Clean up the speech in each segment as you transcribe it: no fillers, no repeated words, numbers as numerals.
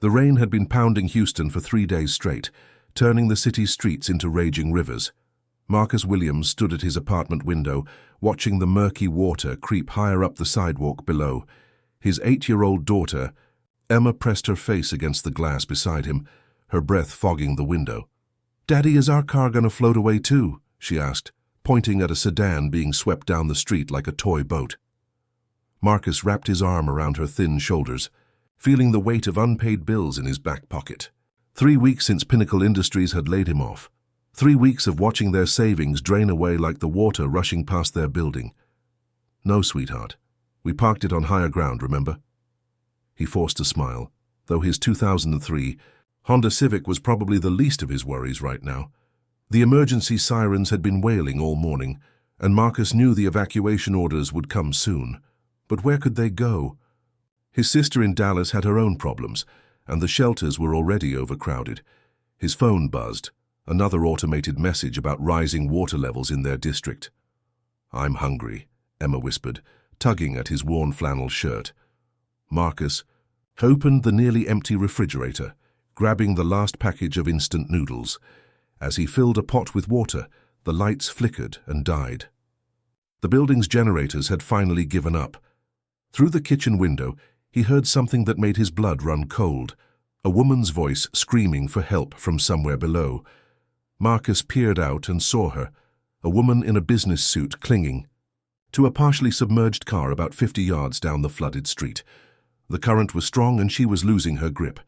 The rain had been pounding Houston for 3 days straight, turning the city's streets into raging rivers. Marcus Williams stood at his apartment window, watching the murky water creep higher up the sidewalk below. His 8-year-old daughter, Emma, pressed her face against the glass beside him, her breath fogging the window. "Daddy, is our car gonna float away too?" she asked, pointing at a sedan being swept down the street like a toy boat. Marcus wrapped his arm around her thin shoulders, feeling the weight of unpaid bills in his back pocket. 3 weeks since Pinnacle Industries had laid him off. 3 weeks of watching their savings drain away like the water rushing past their building. "No, sweetheart. We parked it on higher ground, remember?" He forced a smile, though his 2003 Honda Civic was probably the least of his worries right now. The emergency sirens had been wailing all morning, and Marcus knew the evacuation orders would come soon. But where could they go? His sister in Dallas had her own problems, and the shelters were already overcrowded. His phone buzzed, another automated message about rising water levels in their district. "I'm hungry," Emma whispered, tugging at his worn flannel shirt. Marcus opened the nearly empty refrigerator, grabbing the last package of instant noodles. As he filled a pot with water, the lights flickered and died. The building's generators had finally given up. Through the kitchen window, he heard something that made his blood run cold, a woman's voice screaming for help from somewhere below. Marcus peered out and saw her, a woman in a business suit clinging to a partially submerged car about 50 yards down the flooded street. The current was strong and she was losing her grip.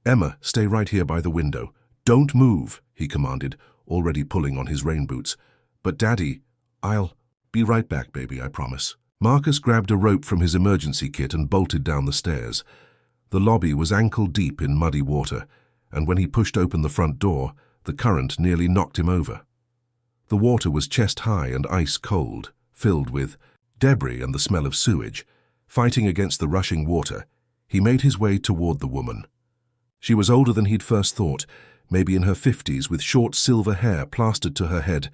"Emma, stay right here by the window. Don't move," he commanded, already pulling on his rain boots. "But Daddy, I'll be right back, baby, I promise." Marcus grabbed a rope from his emergency kit and bolted down the stairs. The lobby was ankle-deep in muddy water, and when he pushed open the front door, the current nearly knocked him over. The water was chest-high and ice-cold, filled with debris and the smell of sewage. Fighting against the rushing water, he made his way toward the woman. She was older than he'd first thought, maybe in her 50s, with short silver hair plastered to her head.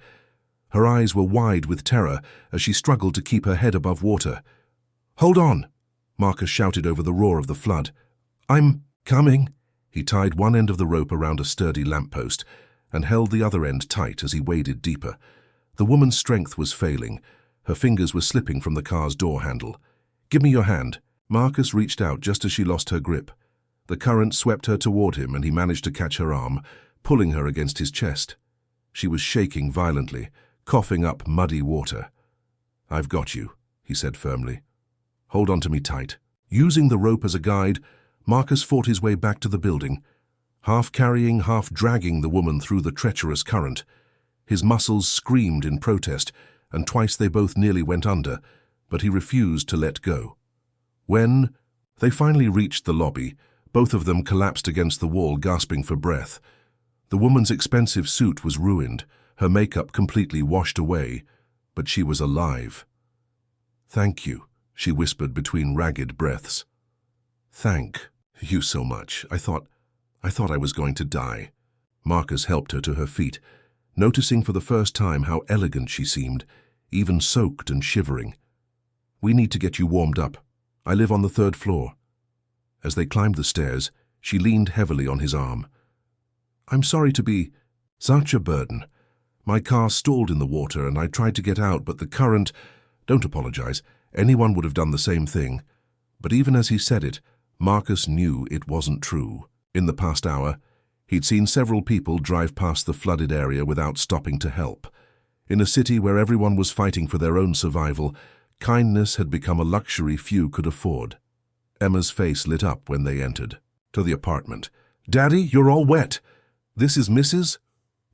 Her eyes were wide with terror as she struggled to keep her head above water. "Hold on!" Marcus shouted over the roar of the flood. "I'm coming." He tied one end of the rope around a sturdy lamppost and held the other end tight as he waded deeper. The woman's strength was failing. Her fingers were slipping from the car's door handle. "Give me your hand." Marcus reached out just as she lost her grip. The current swept her toward him and he managed to catch her arm, pulling her against his chest. She was shaking violently, coughing up muddy water. "I've got you," he said firmly. "Hold on to me tight." Using the rope as a guide, Marcus fought his way back to the building, half carrying, half dragging the woman through the treacherous current. His muscles screamed in protest, and twice they both nearly went under, but he refused to let go. When they finally reached the lobby, both of them collapsed against the wall, gasping for breath. The woman's expensive suit was ruined, her makeup completely washed away, but she was alive. "Thank you," she whispered between ragged breaths. "Thank you so much. I thought I was going to die." Marcus helped her to her feet, noticing for the first time how elegant she seemed, even soaked and shivering. "We need to get you warmed up. I live on the 3rd floor." As they climbed the stairs, she leaned heavily on his arm. "I'm sorry to be such a burden. My car stalled in the water and I tried to get out, but the current—" "Don't apologize. Anyone would have done the same thing." But even as he said it, Marcus knew it wasn't true. In the past hour, he'd seen several people drive past the flooded area without stopping to help. In a city where everyone was fighting for their own survival, kindness had become a luxury few could afford. Emma's face lit up when they entered to the apartment. "Daddy, you're all wet. This is Mrs.?"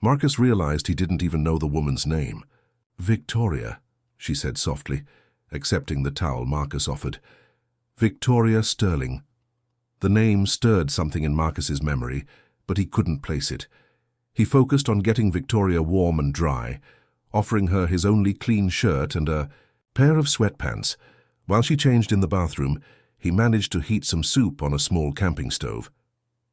Marcus realized he didn't even know the woman's name. "Victoria," she said softly, accepting the towel Marcus offered. "Victoria Sterling." The name stirred something in Marcus's memory, but he couldn't place it. He focused on getting Victoria warm and dry, offering her his only clean shirt and a pair of sweatpants. While she changed in the bathroom, he managed to heat some soup on a small camping stove.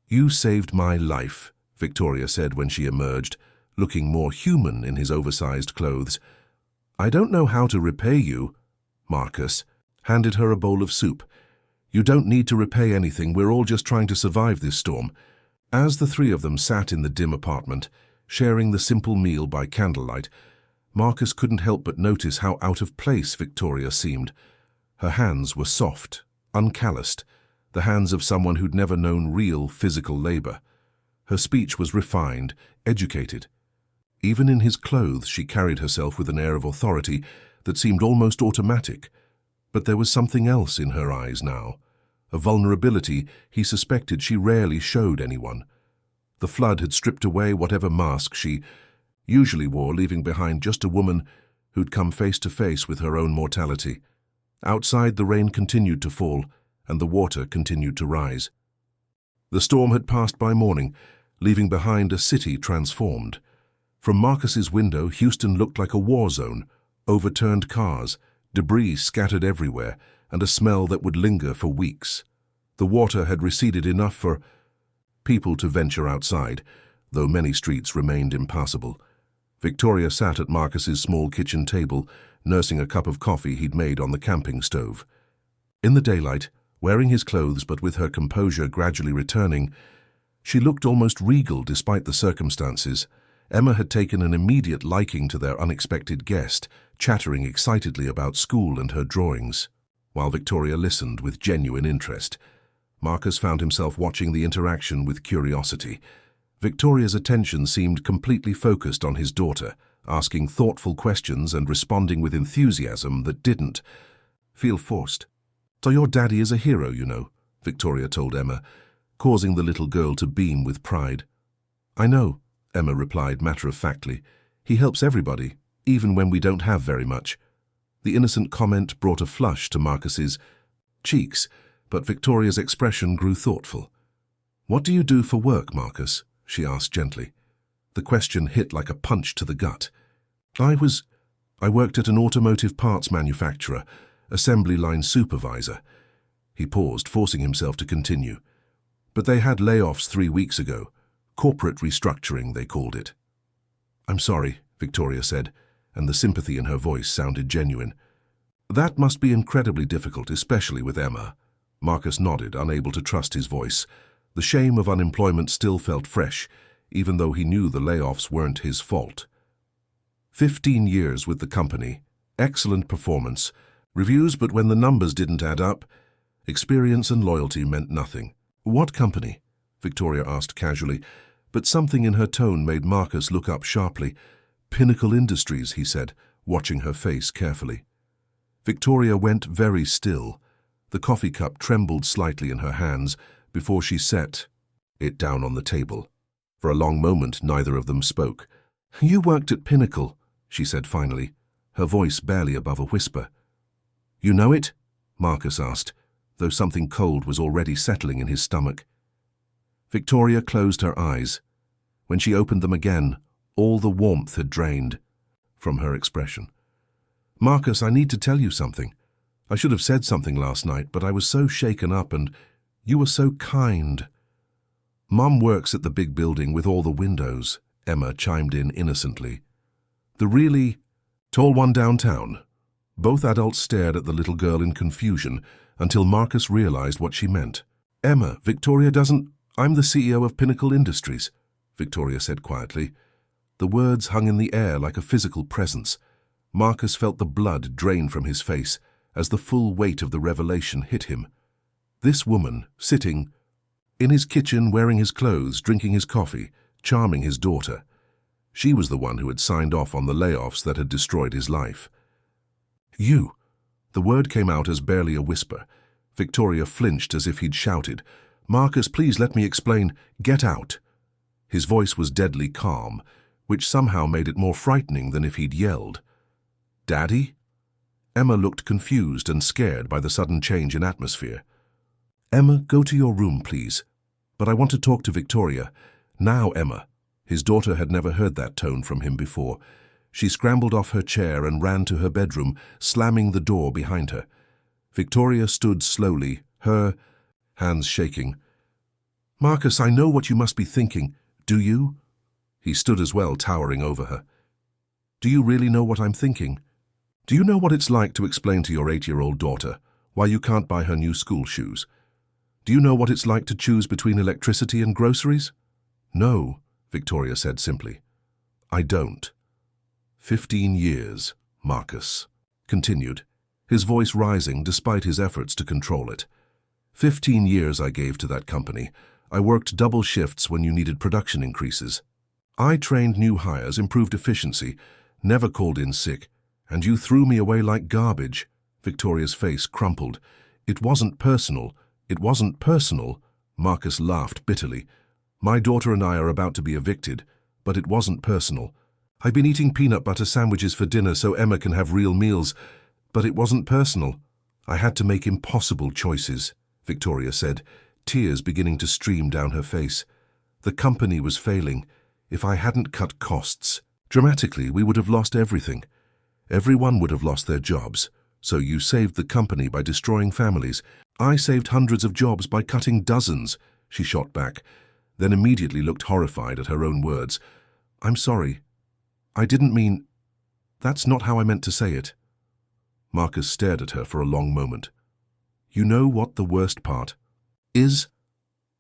"You saved my life," Victoria said when she emerged, looking more human in his oversized clothes. "I don't know how to repay you." Marcus handed her a bowl of soup. You don't need to repay anything, we're all just trying to survive this storm. As the three of them sat in the dim apartment, sharing the simple meal by candlelight, Marcus couldn't help but notice how out of place Victoria seemed. Her hands were soft, uncalloused, the hands of someone who'd never known real physical labor. Her speech was refined, educated. Even in his clothes, she carried herself with an air of authority that seemed almost automatic. But there was something else in her eyes now, a vulnerability he suspected she rarely showed anyone. The flood had stripped away whatever mask she usually wore, leaving behind just a woman who'd come face to face with her own mortality. Outside, the rain continued to fall, and the water continued to rise. The storm had passed by morning, leaving behind a city transformed. From Marcus's window, Houston looked like a war zone, overturned cars, debris scattered everywhere, and a smell that would linger for weeks. The water had receded enough for people to venture outside, though many streets remained impassable. Victoria sat at Marcus's small kitchen table, nursing a cup of coffee he'd made on the camping stove. In the daylight, wearing his clothes but with her composure gradually returning, she looked almost regal despite the circumstances. Emma had taken an immediate liking to their unexpected guest, chattering excitedly about school and her drawings, while Victoria listened with genuine interest. Marcus found himself watching the interaction with curiosity. Victoria's attention seemed completely focused on his daughter, asking thoughtful questions and responding with enthusiasm that didn't feel forced. "So your daddy is a hero, you know," Victoria told Emma, causing the little girl to beam with pride. "I know," Emma replied matter-of-factly. "He helps everybody, even when we don't have very much." The innocent comment brought a flush to Marcus's cheeks, but Victoria's expression grew thoughtful. "What do you do for work, Marcus?" she asked gently. The question hit like a punch to the gut. I worked at an automotive parts manufacturer, assembly line supervisor." He paused, forcing himself to continue. "But they had layoffs 3 weeks ago. Corporate restructuring, they called it." "I'm sorry," Victoria said, and the sympathy in her voice sounded genuine. "That must be incredibly difficult, especially with Emma." Marcus nodded, unable to trust his voice. The shame of unemployment still felt fresh, even though he knew the layoffs weren't his fault. 15 years with the company, excellent performance, reviews, but when the numbers didn't add up, experience and loyalty meant nothing. "What company?" Victoria asked casually, but something in her tone made Marcus look up sharply. "Pinnacle Industries," he said, watching her face carefully. Victoria went very still. The coffee cup trembled slightly in her hands before she set it down on the table. For a long moment, neither of them spoke. "You worked at Pinnacle," she said finally, her voice barely above a whisper. "You know it?" Marcus asked, though something cold was already settling in his stomach. Victoria closed her eyes. When she opened them again, all the warmth had drained from her expression. "Marcus, I need to tell you something. I should have said something last night, but I was so shaken up and you were so kind." "Mom works at the big building with all the windows," Emma chimed in innocently. "The really tall one downtown?" Both adults stared at the little girl in confusion until Marcus realized what she meant. "Emma, Victoria doesn't— I'm the CEO of Pinnacle Industries," Victoria said quietly. The words hung in the air like a physical presence. Marcus felt the blood drain from his face as the full weight of the revelation hit him. This woman, sitting in his kitchen, wearing his clothes, drinking his coffee, charming his daughter. She was the one who had signed off on the layoffs that had destroyed his life. "You!" The word came out as barely a whisper. Victoria flinched as if he'd shouted, "Marcus, please let me explain. Get out." His voice was deadly calm, which somehow made it more frightening than if he'd yelled. "Daddy?" Emma looked confused and scared by the sudden change in atmosphere. "Emma, go to your room, please. But I want to talk to Victoria. Now, Emma." His daughter had never heard that tone from him before. She scrambled off her chair and ran to her bedroom, slamming the door behind her. Victoria stood slowly, her hands shaking. "Marcus, I know what you must be thinking. Do you?" He stood as well, towering over her. "Do you really know what I'm thinking? Do you know what it's like to explain to your 8-year-old daughter why you can't buy her new school shoes. Do you know what it's like to choose between electricity and groceries? No, Victoria said simply. I don't. 15 years, Marcus continued, his voice rising despite his efforts to control it. 15 years I gave to that company. I worked double shifts when you needed production increases. I trained new hires, improved efficiency, never called in sick, and you threw me away like garbage. Victoria's face crumpled. It wasn't personal. It wasn't personal. Marcus laughed bitterly. My daughter and I are about to be evicted, but it wasn't personal. I've been eating peanut butter sandwiches for dinner so Emma can have real meals, but it wasn't personal. I had to make impossible choices, Victoria said, tears beginning to stream down her face. The company was failing. If I hadn't cut costs dramatically, we would have lost everything. Everyone would have lost their jobs. So you saved the company by destroying families. I saved hundreds of jobs by cutting dozens, she shot back, then immediately looked horrified at her own words. I'm sorry. I didn't mean... That's not how I meant to say it. Marcus stared at her for a long moment. You know what the worst part is?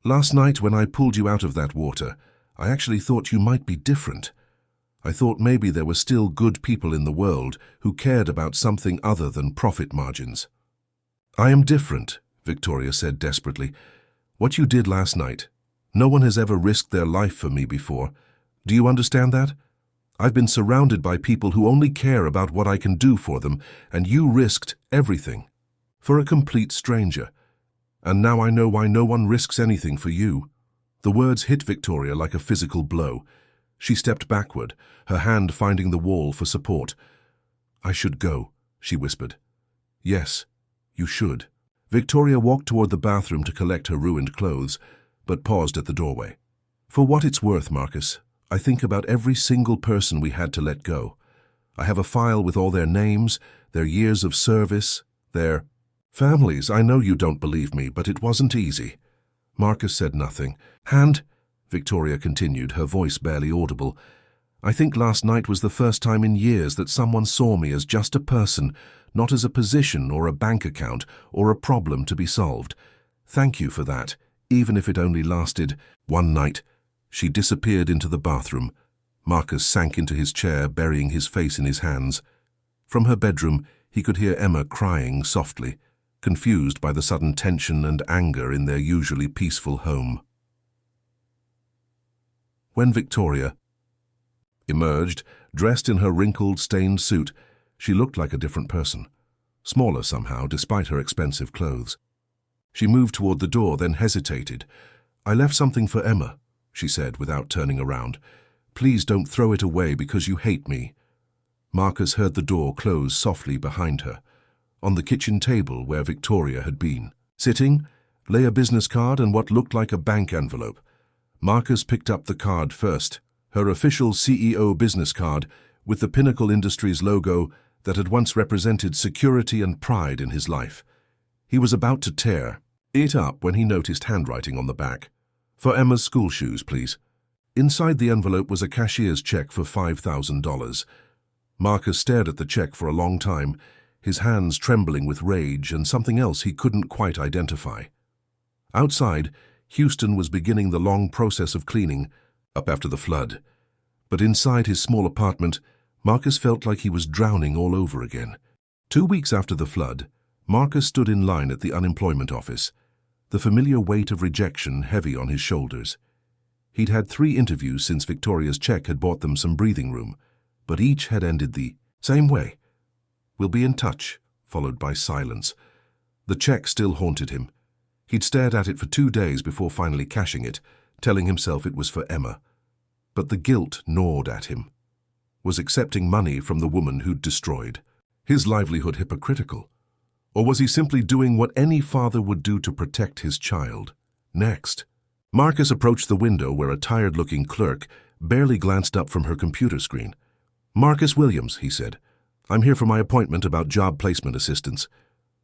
Last night when I pulled you out of that water, I actually thought you might be different. I thought maybe there were still good people in the world who cared about something other than profit margins. I am different, Victoria said desperately. What you did last night, no one has ever risked their life for me before. Do you understand that? I've been surrounded by people who only care about what I can do for them, and you risked everything for a complete stranger. And now I know why no one risks anything for you. The words hit Victoria like a physical blow. She stepped backward, her hand finding the wall for support. I should go, she whispered. Yes, you should. Victoria walked toward the bathroom to collect her ruined clothes, but paused at the doorway. For what it's worth, Marcus, I think about every single person we had to let go. I have a file with all their names, their years of service, their families. I know you don't believe me, but it wasn't easy. Marcus said nothing. And, Victoria continued, her voice barely audible, I think last night was the first time in years that someone saw me as just a person, not as a position or a bank account or a problem to be solved. Thank you for that, even if it only lasted one night. She disappeared into the bathroom. Marcus sank into his chair, burying his face in his hands. From her bedroom, he could hear Emma crying softly, confused by the sudden tension and anger in their usually peaceful home. When Victoria emerged, dressed in her wrinkled, stained suit, she looked like a different person, smaller somehow despite her expensive clothes. She moved toward the door, then hesitated. I left something for Emma, she said without turning around. Please don't throw it away because you hate me. Marcus heard the door close softly behind her. On the kitchen table where Victoria had been sitting lay a business card and what looked like a bank envelope. Marcus picked up the card first, her official CEO business card with the Pinnacle Industries logo that had once represented security and pride in his life. He was about to tear it up when he noticed handwriting on the back. For Emma's school shoes, please. Inside the envelope was a cashier's check for $5,000. Marcus stared at the check for a long time, his hands trembling with rage and something else he couldn't quite identify. Outside, Houston was beginning the long process of cleaning up after the flood. But inside his small apartment, Marcus felt like he was drowning all over again. 2 weeks after the flood, Marcus stood in line at the unemployment office, the familiar weight of rejection heavy on his shoulders. He'd had 3 interviews since Victoria's check had bought them some breathing room, but each had ended the same way. We'll be in touch, followed by silence. The check still haunted him. He'd stared at it for 2 days before finally cashing it, telling himself it was for Emma. But the guilt gnawed at him. Was accepting money from the woman who'd destroyed his livelihood hypocritical? Or was he simply doing what any father would do to protect his child? Next, Marcus approached the window where a tired-looking clerk barely glanced up from her computer screen. Marcus Williams, he said. I'm here for my appointment about job placement assistance.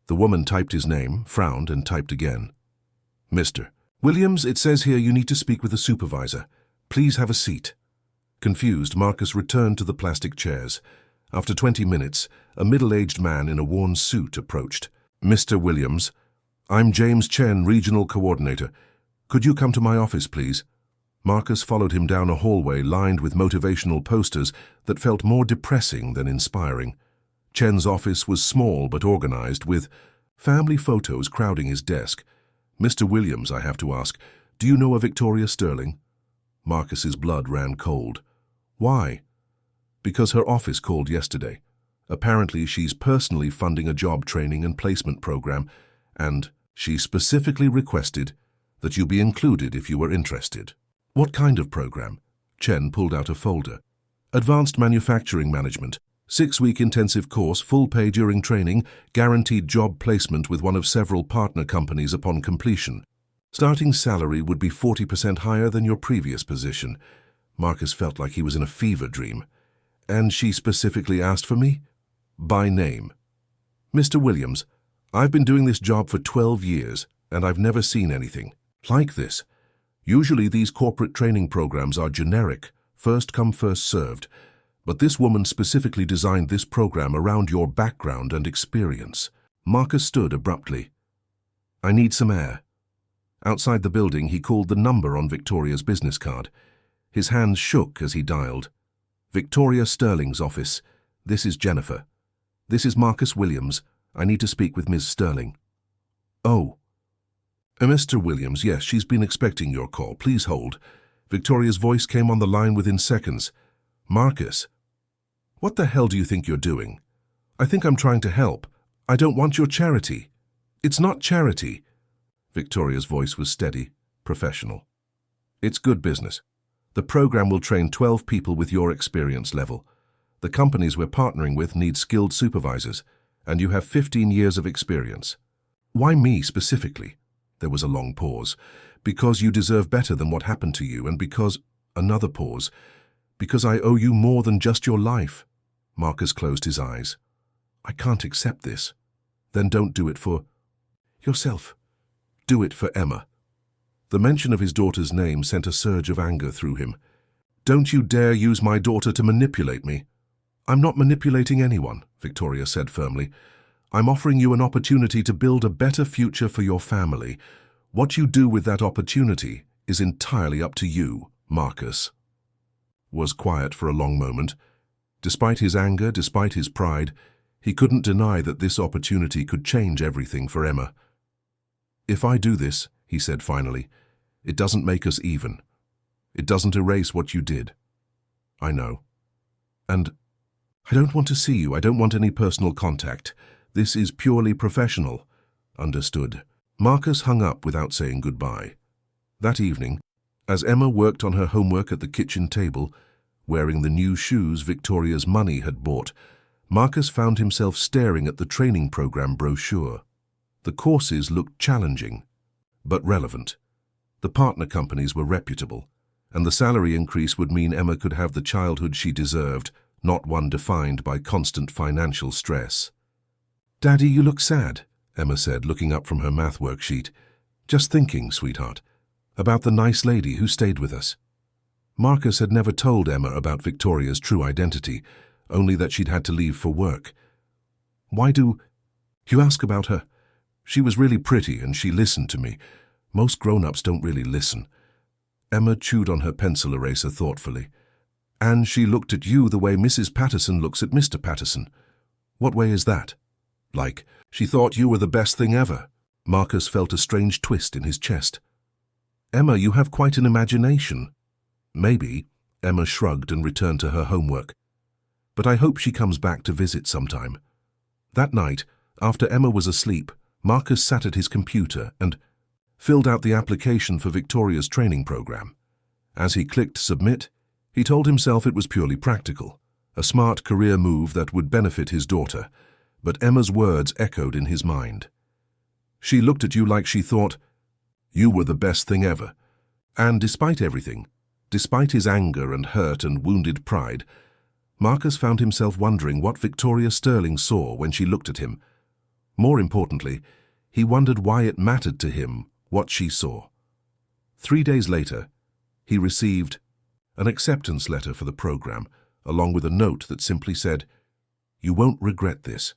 The woman typed his name, frowned, and typed again. Mr. Williams, it says here you need to speak with a supervisor. Please have a seat. Confused, Marcus returned to the plastic chairs. After 20 minutes, a middle-aged man in a worn suit approached. Mr. Williams, I'm James Chen, Regional Coordinator. Could you come to my office, please? Marcus followed him down a hallway lined with motivational posters that felt more depressing than inspiring. Chen's office was small but organized, with family photos crowding his desk. Mr. Williams, I have to ask, do you know a Victoria Sterling? Marcus's blood ran cold. Why? Because her office called yesterday. Apparently she's personally funding a job training and placement program, and she specifically requested that you be included if you were interested. What kind of program? Chen pulled out a folder. Advanced Manufacturing Management. 6-week intensive course, full pay during training, guaranteed job placement with one of several partner companies upon completion. Starting salary would be 40% higher than your previous position. Marcus felt like he was in a fever dream. And she specifically asked for me? By name. Mr. Williams, I've been doing this job for 12 years, and I've never seen anything like this. Usually these corporate training programs are generic, first come, first served. But this woman specifically designed this program around your background and experience. Marcus stood abruptly. I need some air. Outside the building, he called the number on Victoria's business card. His hands shook as he dialed. Victoria Sterling's office. This is Jennifer. This is Marcus Williams. I need to speak with Ms. Sterling. Oh. Mr. Williams, yes, she's been expecting your call. Please hold. Victoria's voice came on the line within seconds. Marcus. What the hell do you think you're doing? I think I'm trying to help. I don't want your charity. It's not charity. Victoria's voice was steady, professional. It's good business. The program will train 12 people with your experience level. The companies we're partnering with need skilled supervisors, and you have 15 years of experience. Why me specifically? There was a long pause. Because you deserve better than what happened to you, and because... Another pause. Because I owe you more than just your life. Marcus closed his eyes. I can't accept this. Then don't do it for... yourself. Do it for Emma. The mention of his daughter's name sent a surge of anger through him. Don't you dare use my daughter to manipulate me. I'm not manipulating anyone, Victoria said firmly. I'm offering you an opportunity to build a better future for your family. What you do with that opportunity is entirely up to you, Marcus. Was quiet for a long moment. Despite his anger, despite his pride, he couldn't deny that this opportunity could change everything for Emma. If I do this, he said finally, it doesn't make us even. It doesn't erase what you did. I know. And I don't want to see you. I don't want any personal contact. This is purely professional. Understood. Marcus hung up without saying goodbye. That evening, as Emma worked on her homework at the kitchen table, wearing the new shoes Victoria's money had bought, Marcus found himself staring at the training program brochure. The courses looked challenging, but relevant. The partner companies were reputable, and the salary increase would mean Emma could have the childhood she deserved, not one defined by constant financial stress. Daddy, you look sad, Emma said, looking up from her math worksheet. Just thinking, sweetheart, about the nice lady who stayed with us. Marcus had never told Emma about Victoria's true identity, only that she'd had to leave for work. Why do you ask about her? She was really pretty and she listened to me. Most grown-ups don't really listen. Emma chewed on her pencil eraser thoughtfully. And she looked at you the way Mrs. Patterson looks at Mr. Patterson. What way is that? Like, she thought you were the best thing ever. Marcus felt a strange twist in his chest. Emma, you have quite an imagination. Maybe, Emma shrugged and returned to her homework. But I hope she comes back to visit sometime. That night, after Emma was asleep, Marcus sat at his computer and filled out the application for Victoria's training program. As he clicked submit, he told himself it was purely practical, a smart career move that would benefit his daughter, but Emma's words echoed in his mind. She looked at you like she thought you were the best thing ever. And despite everything, despite his anger and hurt and wounded pride, Marcus found himself wondering what Victoria Sterling saw when she looked at him. More importantly, he wondered why it mattered to him what she saw. 3 days later, he received an acceptance letter for the program, along with a note that simply said, "You won't regret this.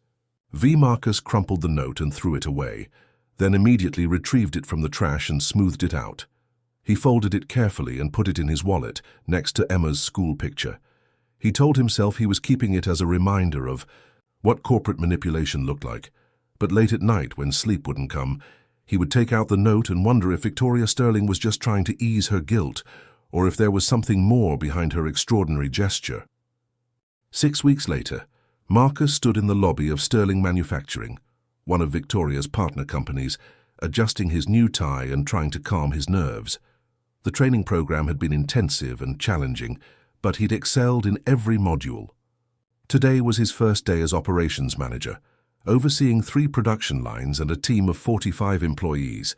V. Marcus crumpled the note and threw it away, then immediately retrieved it from the trash and smoothed it out. He folded it carefully and put it in his wallet, next to Emma's school picture. He told himself he was keeping it as a reminder of what corporate manipulation looked like, but late at night, when sleep wouldn't come, he would take out the note and wonder if Victoria Sterling was just trying to ease her guilt, or if there was something more behind her extraordinary gesture. 6 weeks later, Marcus stood in the lobby of Sterling Manufacturing, one of Victoria's partner companies, adjusting his new tie and trying to calm his nerves. The training program had been intensive and challenging, but he'd excelled in every module. Today was his first day as operations manager, overseeing 3 production lines and a team of 45 employees.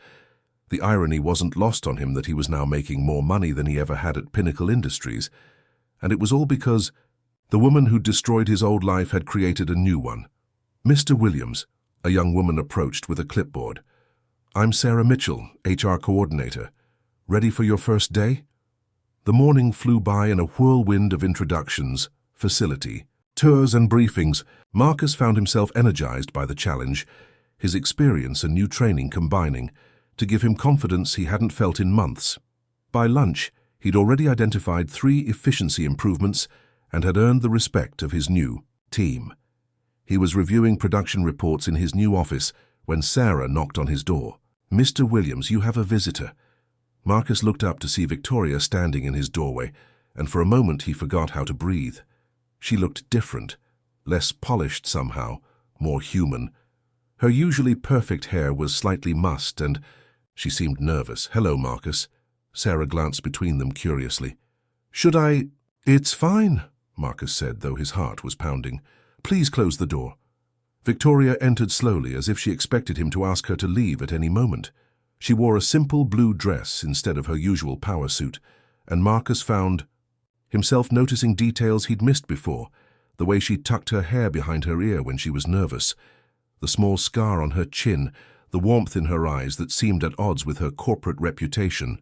The irony wasn't lost on him that he was now making more money than he ever had at Pinnacle Industries, and it was all because the woman who destroyed his old life had created a new one. "Mr. Williams," a young woman approached with a clipboard. "I'm Sarah Mitchell, HR coordinator. Ready for your first day?" The morning flew by in a whirlwind of introductions, facility, tours and briefings. Marcus found himself energized by the challenge, his experience and new training combining to give him confidence he hadn't felt in months. By lunch, he'd already identified 3 efficiency improvements and had earned the respect of his new team. He was reviewing production reports in his new office when Sarah knocked on his door. "Mr. Williams, you have a visitor." Marcus looked up to see Victoria standing in his doorway, and for a moment he forgot how to breathe. She looked different, less polished somehow, more human. Her usually perfect hair was slightly mussed, and she seemed nervous. "Hello, Marcus." Sarah glanced between them curiously. "Should I—" "It's fine," Marcus said, though his heart was pounding. "Please close the door." Victoria entered slowly, as if she expected him to ask her to leave at any moment. She wore a simple blue dress instead of her usual power suit, and Marcus found himself noticing details he'd missed before, the way she tucked her hair behind her ear when she was nervous, the small scar on her chin, the warmth in her eyes that seemed at odds with her corporate reputation.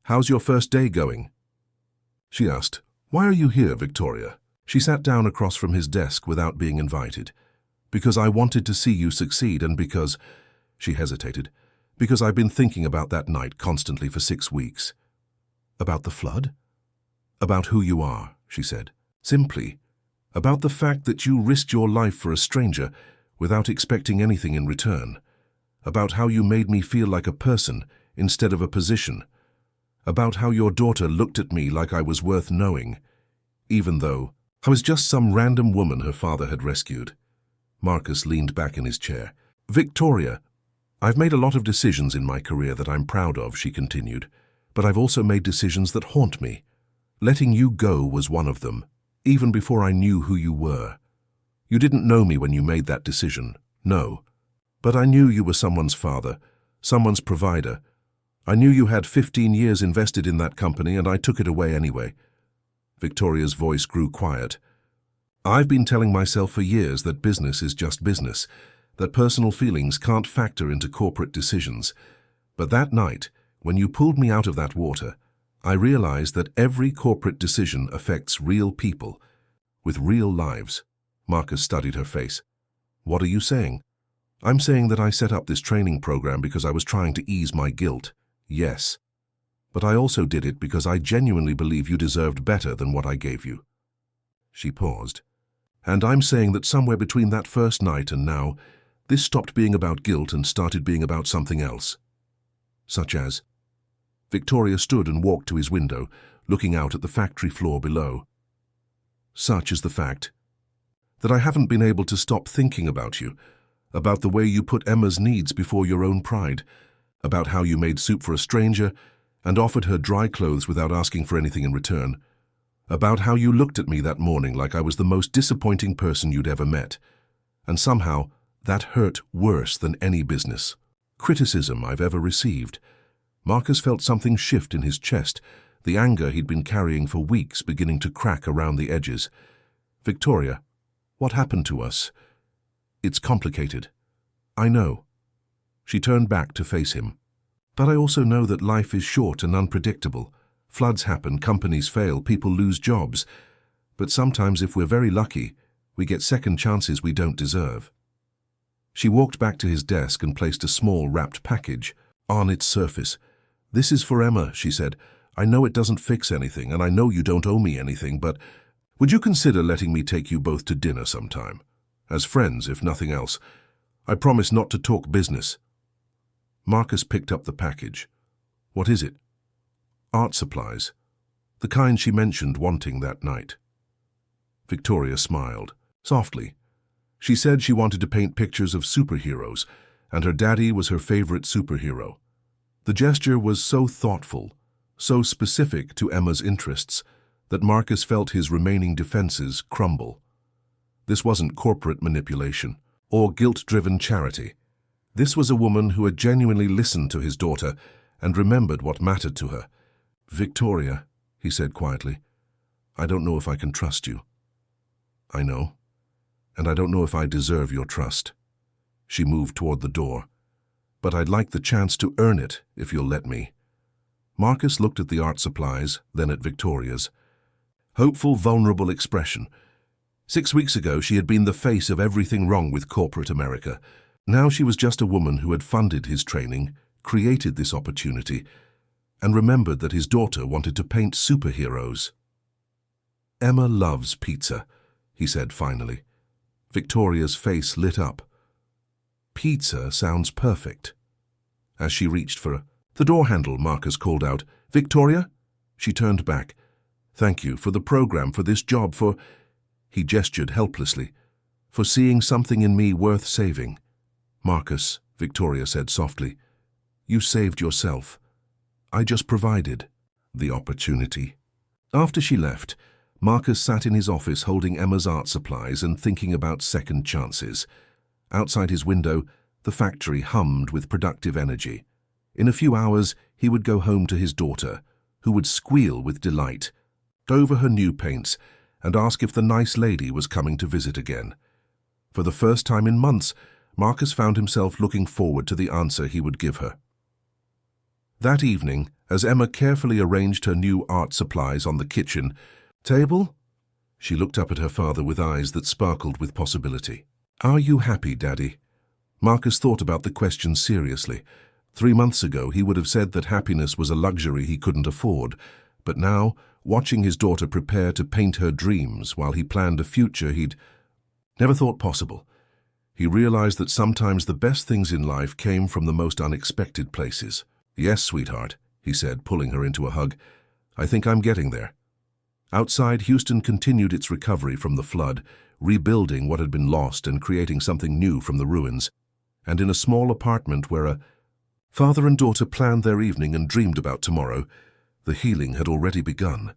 "How's your first day going?" she asked. "Why are you here, Victoria?" She sat down across from his desk without being invited. "Because I wanted to see you succeed, and because—" she hesitated. "Because I've been thinking about that night constantly for 6 weeks." "About the flood?" "About who you are," she said. "Simply. About the fact that you risked your life for a stranger without expecting anything in return. About how you made me feel like a person instead of a position. About how your daughter looked at me like I was worth knowing, even though I was just some random woman her father had rescued." Marcus leaned back in his chair. "Victoria, I've made a lot of decisions in my career that I'm proud of," she continued, "but I've also made decisions that haunt me. Letting you go was one of them, even before I knew who you were. You didn't know me when you made that decision, no. But I knew you were someone's father, someone's provider. I knew you had 15 years invested in that company, and I took it away anyway." Victoria's voice grew quiet. "I've been telling myself for years that business is just business, that personal feelings can't factor into corporate decisions. But that night, when you pulled me out of that water, I realized that every corporate decision affects real people, with real lives." Marcus studied her face. "What are you saying?" "I'm saying that I set up this training program because I was trying to ease my guilt, yes. But I also did it because I genuinely believe you deserved better than what I gave you." She paused. "And I'm saying that somewhere between that first night and now, this stopped being about guilt and started being about something else." "Such as?" Victoria stood and walked to his window, looking out at the factory floor below. "Such as the fact that I haven't been able to stop thinking about you, about the way you put Emma's needs before your own pride, about how you made soup for a stranger and offered her dry clothes without asking for anything in return, about how you looked at me that morning like I was the most disappointing person you'd ever met, and somehow that hurt worse than any business criticism I've ever received." Marcus felt something shift in his chest, the anger he'd been carrying for weeks beginning to crack around the edges. "Victoria, what happened to us? It's complicated. I know." She turned back to face him. "But I also know that life is short and unpredictable. Floods happen, companies fail, people lose jobs. But sometimes, if we're very lucky, We get second chances we don't deserve. She walked back to his desk and placed a small wrapped package on its surface. "This is for Emma," she said. "I know it doesn't fix anything, and I know you don't owe me anything, but would you consider letting me take you both to dinner sometime? As friends, if nothing else. I promise not to talk business." Marcus picked up the package. "What is it?" "Art supplies. The kind she mentioned wanting that night." Victoria smiled, softly. She said she wanted to paint pictures of superheroes, and her daddy was her favorite superhero. The gesture was so thoughtful, so specific to Emma's interests, that Marcus felt his remaining defenses crumble. This wasn't corporate manipulation or guilt-driven charity. This was a woman who had genuinely listened to his daughter and remembered what mattered to her. "Victoria," he said quietly, "I don't know if I can trust you." "I know, and I don't know if I deserve your trust." She moved toward the door. "But I'd like the chance to earn it, if you'll let me." Marcus looked at the art supplies, then at Victoria's. Hopeful, vulnerable expression. 6 weeks ago, she had been the face of everything wrong with corporate America. Now she was just a woman who had funded his training, created this opportunity, and remembered that his daughter wanted to paint superheroes. "Emma loves pizza," he said finally. Victoria's face lit up. "Pizza sounds perfect." As she reached for the door handle, Marcus called out, "Victoria?" She turned back. "Thank you for the program, for this job, for—" He gestured helplessly. "For seeing something in me worth saving." "Marcus," Victoria said softly, "you saved yourself. I just provided the opportunity." After she left, Marcus sat in his office holding Emma's art supplies and thinking about second chances. Outside his window, the factory hummed with productive energy. In a few hours, he would go home to his daughter, who would squeal with delight over her new paints and ask if the nice lady was coming to visit again. For the first time in months, Marcus found himself looking forward to the answer he would give her. That evening, as Emma carefully arranged her new art supplies on the kitchen table, she looked up at her father with eyes that sparkled with possibility. "Are you happy, Daddy?" Marcus thought about the question seriously. 3 months ago, he would have said that happiness was a luxury he couldn't afford, but now, watching his daughter prepare to paint her dreams while he planned a future he'd never thought possible, he realized that sometimes the best things in life came from the most unexpected places. "Yes, sweetheart," he said, pulling her into a hug. "I think I'm getting there." Outside, Houston continued its recovery from the flood, rebuilding what had been lost and creating something new from the ruins. And in a small apartment where a father and daughter planned their evening and dreamed about tomorrow, the healing had already begun.